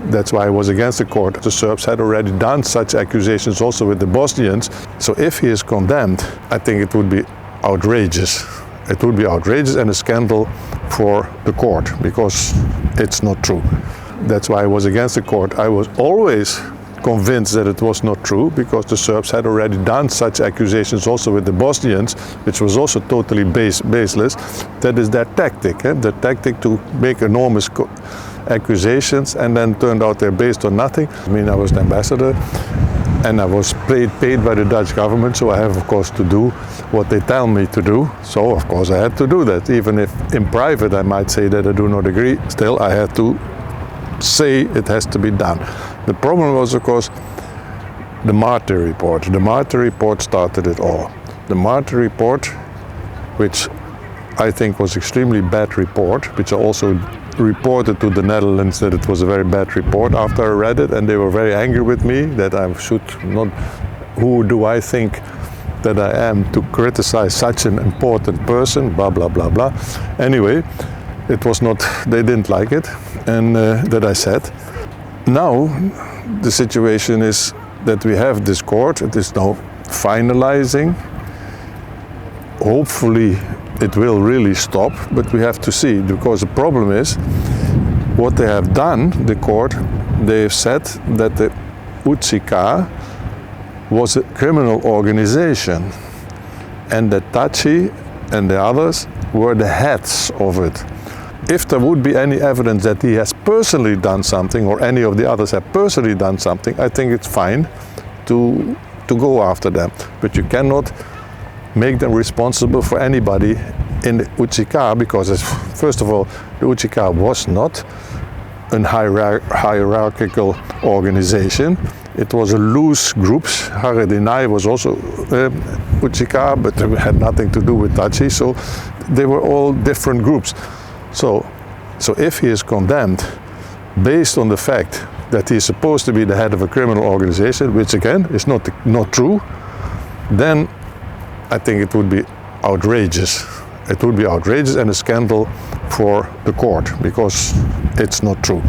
That's why I was against the court. The Serbs had already done such accusations also with the Bosnians. So if he is condemned, I think it would be outrageous. It would be outrageous and a scandal for the court because it's not true. That's why I was against the court. I was always convinced that it was not true because the Serbs had already done such accusations also with the Bosnians, which was also totally baseless. That is their tactic, the tactic to make enormous accusations and then turned out they're based on nothing. I mean, I was the ambassador and I was paid by the Dutch government, so I have of course to do what they tell me to do. So of course I had to do that. Even if in private I might say that I do not agree, still I had to say it has to be done. The problem was, of course, the Martyr report. The Martyr report started it all. The Martyr report, which I think was extremely bad report, which I also reported to the Netherlands that it was a very bad report after I read it, and they were very angry with me that I should not, who do I think that I am to criticize such an important person, blah, blah, blah, blah. Anyway, it was not, they didn't like it, and that I said. Now, the situation is that we have this court, it is now finalizing. Hopefully it will really stop, but we have to see, because the problem is, what they have done, the court, they have said that the UCK was a criminal organization, and that Thaçit and the others were the heads of it. If there would be any evidence that he has personally done something, or any of the others have personally done something, I think it's fine to go after them. But you cannot make them responsible for anybody in the UCK, because first of all, the UCK was not a hierarchical organization. It was a loose group. Haradinaj was also UCK, but it had nothing to do with Thaçit, so they were all different groups. So if he is condemned based on the fact that he is supposed to be the head of a criminal organization, which again is not true, then I think it would be outrageous. It would be outrageous and a scandal for the court because it's not true.